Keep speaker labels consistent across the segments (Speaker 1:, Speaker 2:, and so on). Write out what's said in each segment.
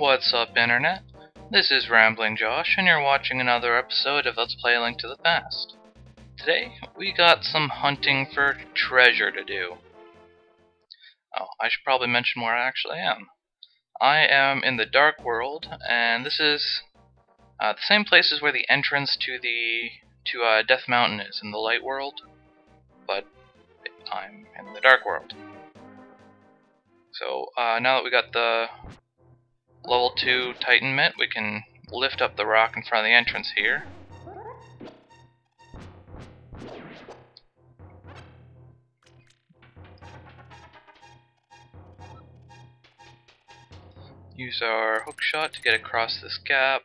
Speaker 1: What's up, Internet? This is Rambling Josh, and you're watching another episode of Let's Play A Link to the Past. Today, we got some hunting for treasure to do. Oh, I should probably mention where I actually am. I am in the Dark World, and this is the same place as where the entrance to Death Mountain is in the Light World, but I'm in the Dark World. So, now that we got the level 2 Titan Mitt, we can lift up the rock in front of the entrance here. Use our hook shot to get across this gap,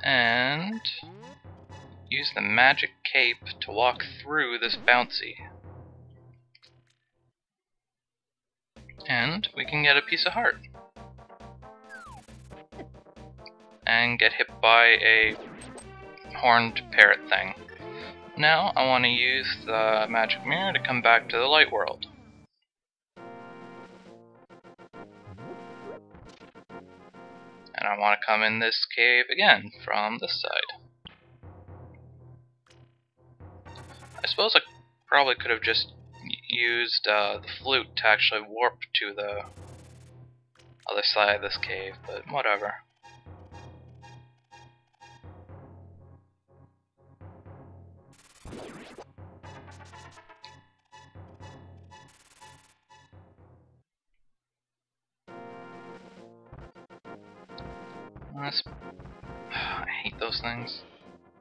Speaker 1: and use the magic cape to walk through this bouncy. And we can get a piece of heart. And get hit by a horned parrot thing. Now I want to use the magic mirror to come back to the light world. And I want to come in this cave again from this side. I suppose I probably could have just used the flute to actually warp to the other side of this cave, but whatever. I hate those things.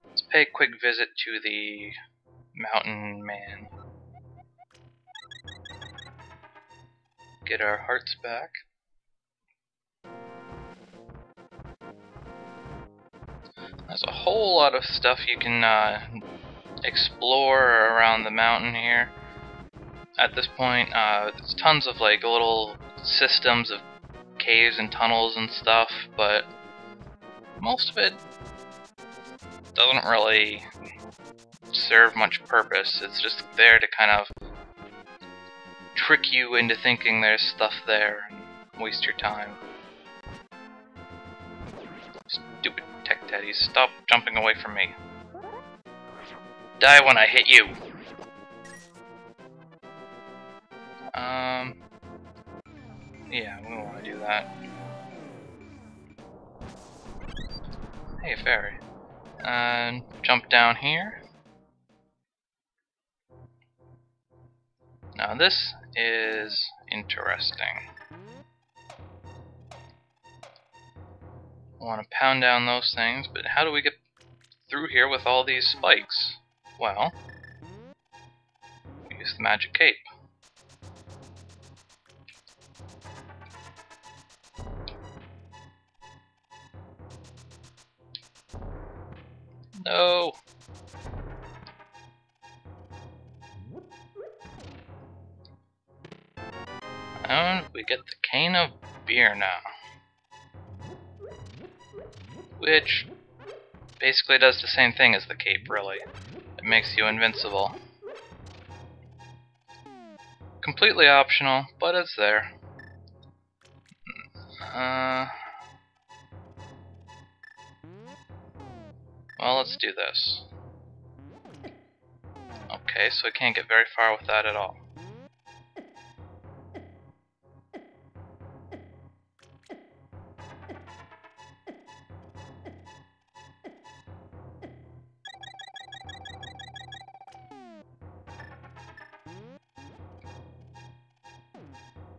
Speaker 1: Let's pay a quick visit to the mountain man. Get our hearts back. There's a whole lot of stuff you can explore around the mountain here. At this point, there's tons of like little systems of caves and tunnels and stuff, but most of it doesn't really serve much purpose. It's just there to kind of trick you into thinking there's stuff there and waste your time. Stupid tech teddies, stop jumping away from me. Die when I hit you! Yeah, we don't want to do that. Hey, fairy. And jump down here. Now this is interesting. I want to pound down those things, but how do we get through here with all these spikes? Well, we use the magic cape. No! And we get the cane of beer now. Which basically does the same thing as the cape, really. It makes you invincible. Completely optional, but it's there. Well, let's do this. Okay, so I can't get very far with that at all.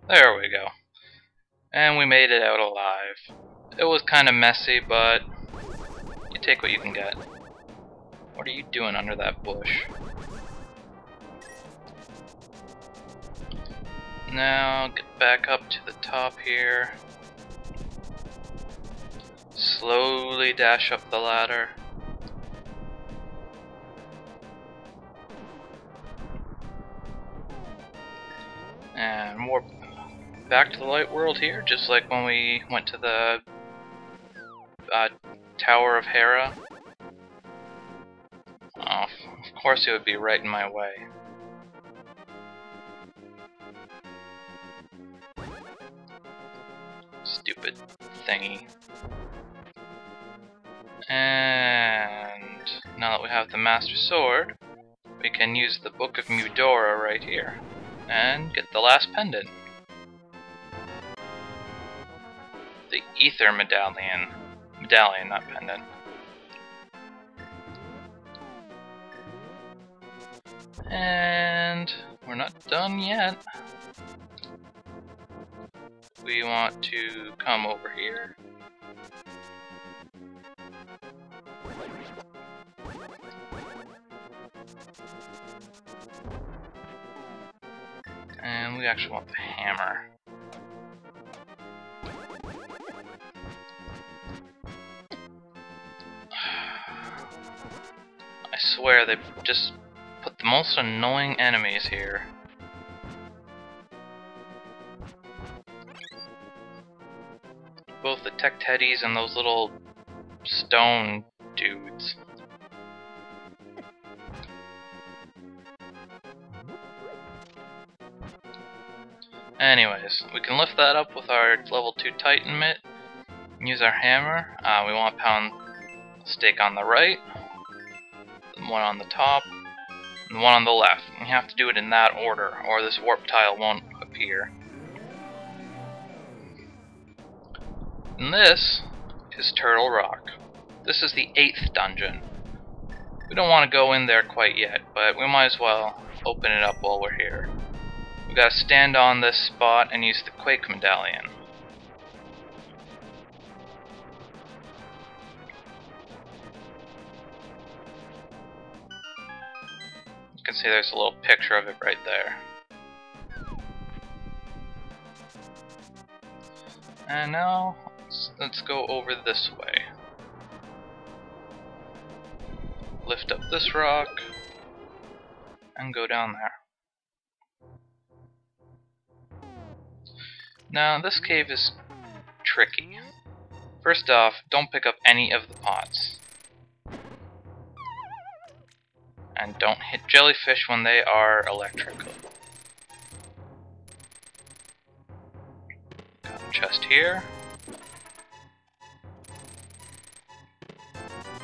Speaker 1: There we go. And we made it out alive. It was kind of messy, but you take what you can get. What are you doing under that bush? Now get back up to the top here. Slowly dash up the ladder. And warp back to the light world here, just like when we went to the Tower of Hera. Oh, of course it would be right in my way. Stupid thingy. And now that we have the Master Sword, we can use the Book of Mudora right here and get the last pendant. The Ether Medallion. Medallion, not pendant. And we're not done yet. We want to come over here. And we actually want the hammer. I swear they just put the most annoying enemies here. Both the tech teddies and those little stone dudes. Anyways, we can lift that up with our level 2 Titan mitt and use our hammer. We want to pound the stake on the right, the one on the top, and the one on the left. And you have to do it in that order, or this warp tile won't appear. And this is Turtle Rock. This is the 8th dungeon. We don't want to go in there quite yet, but we might as well open it up while we're here. We gotta stand on this spot and use the Quake Medallion. You can see there's a little picture of it right there. And now, let's go over this way. Lift up this rock, and go down there. Now, this cave is tricky. First off, don't pick up any of the pots. And don't hit jellyfish when they are electrical. Got a chest here.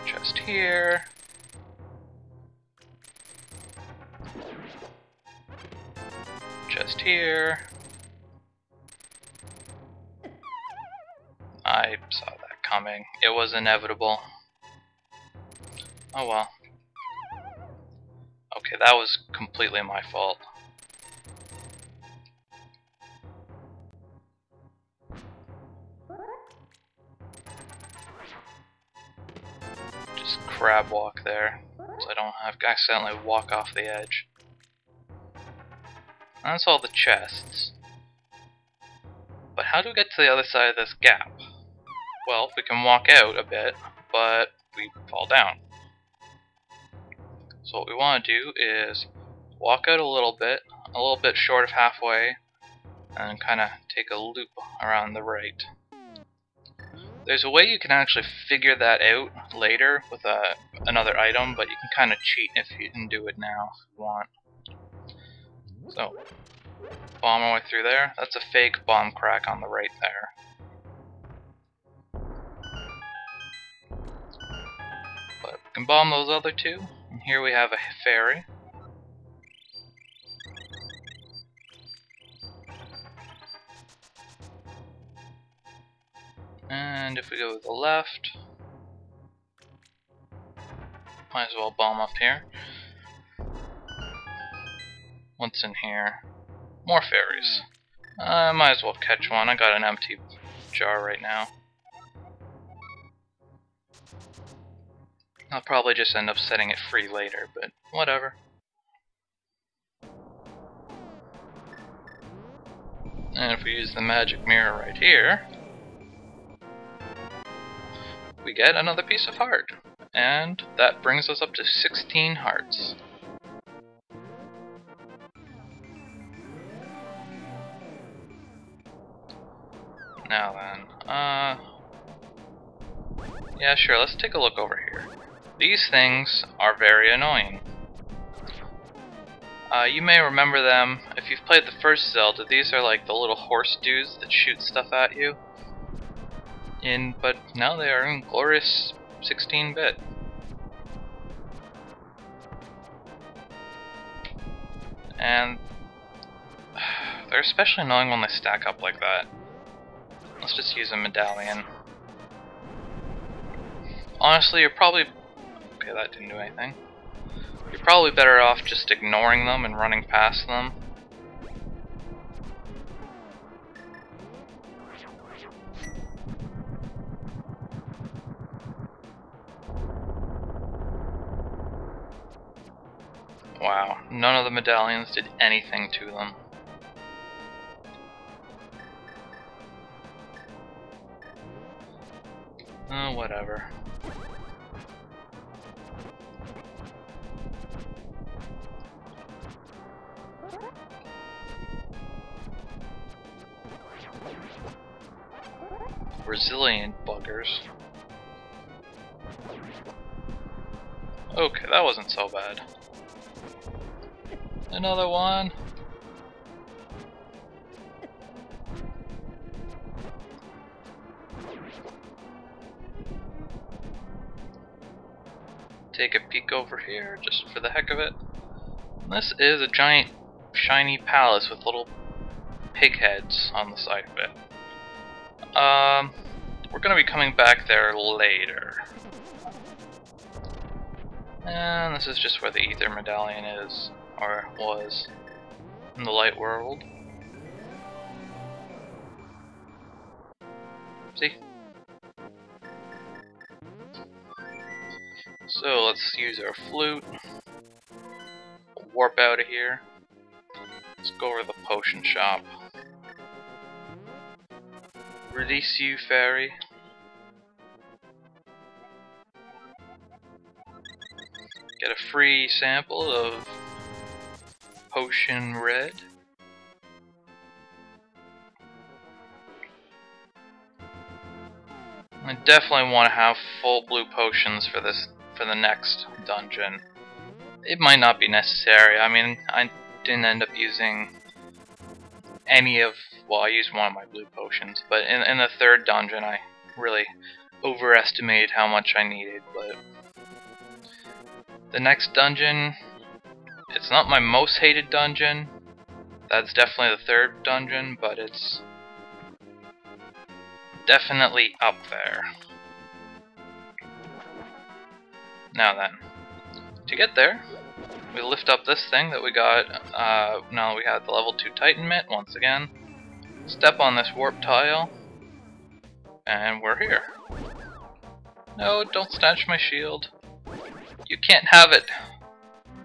Speaker 1: Chest here. Chest here. I saw that coming. It was inevitable. Oh well. Okay, that was completely my fault. Just crab walk there, so I don't have to accidentally walk off the edge. That's all the chests. But how do we get to the other side of this gap? Well, we can walk out a bit, but we fall down. So what we want to do is walk out a little bit short of halfway, and kind of take a loop around the right. There's a way you can actually figure that out later with another item, but you can kind of cheat if you can do it now if you want. So, bomb our way through there. That's a fake bomb crack on the right there. But we can bomb those other two. And here we have a fairy. And if we go to the left, might as well bomb up here. What's in here? More fairies. I might as well catch one. I got an empty jar right now. I'll probably just end up setting it free later, but whatever. And if we use the magic mirror right here, we get another piece of heart. And that brings us up to 16 hearts. Now then, yeah, sure, let's take a look over here. These things are very annoying. You may remember them if you've played the first Zelda. These are like the little horse dudes that shoot stuff at you. but now they are in glorious 16-bit. And they're especially annoying when they stack up like that. Let's just use a medallion. Honestly, you're probably... Okay, that didn't do anything. You're probably better off just ignoring them and running past them. Wow, none of the medallions did anything to them. Oh, whatever. Resilient buggers. Okay, that wasn't so bad. Another one. Take a peek over here, just for the heck of it. This is a giant shiny palace with little pig heads on the side of it. We're gonna be coming back there later. And this is just where the ether medallion is, or was, in the light world. See? So let's use our flute. Warp out of here. Let's go over to the potion shop. Release you, fairy. Get a free sample of potion red. I definitely want to have full blue potions for the next dungeon. It might not be necessary. I mean, I didn't end up using any of... Well, I used one of my blue potions, but in the third dungeon I really overestimated how much I needed, but... The next dungeon, it's not my most hated dungeon. That's definitely the third dungeon, but it's definitely up there. Now then, to get there, we lift up this thing that we got, now that we had the level 2 Titan Mitt once again. Step on this warp tile, and we're here. No, don't snatch my shield. You can't have it!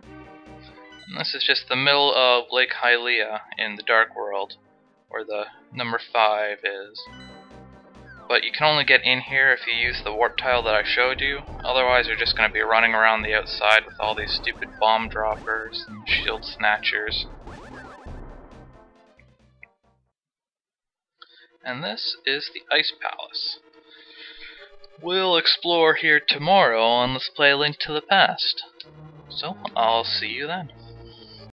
Speaker 1: And this is just the middle of Lake Hylia in the Dark World, where the number 5 is. But you can only get in here if you use the warp tile that I showed you, otherwise you're just going to be running around the outside with all these stupid bomb droppers and shield snatchers. And this is the Ice Palace. We'll explore here tomorrow on Let's Play A Link to the Past. So, I'll see you then.